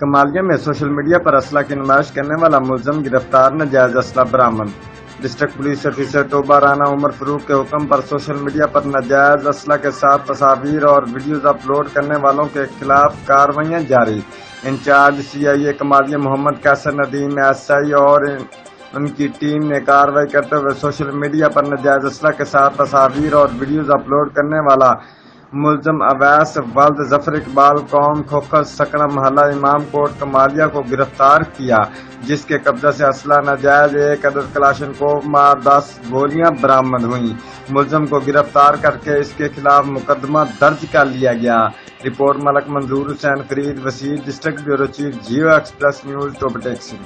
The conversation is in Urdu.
کمالیہ میں سوشل میڈیا پر اسلحہ کی نمائش کرنے والا ملزم گرفتار، ناجائز اسلحہ برآمد۔ ڈسٹرکٹ پولیس آفیسر توبہ رانا عمر فاروق کے حکم پر سوشل میڈیا پر ناجائز اسلحہ کے ساتھ تصاویر اور ویڈیوز اپلوڈ کرنے والوں کے خلاف کارروائیاں جاری۔ انچارج CIA کمالیہ محمد قیصر ندیم SI اور ان کی ٹیم نے کارروائی کرتے ہوئے سوشل میڈیا پر ناجائز اسلحہ کے ساتھ تصاویر اور ویڈیوز اپلوڈ کرنے والا ملزم اویس ولد ظفر اقبال قوم کھوکھر سکنہ محلہ امام کوٹ کمالیہ کو گرفتار کیا، جس کے قبضہ سے اسلحہ ناجائز 1 عدد کلاشنکوف 10 گولیاں برآمد ہوئیں۔ ملزم کو گرفتار کر کے اس کے خلاف مقدمہ درج کر لیا گیا۔ رپورٹ ملک منظور Hussain Farid Wasi, district bureau chief, Geo Express News, Toba Tek سے۔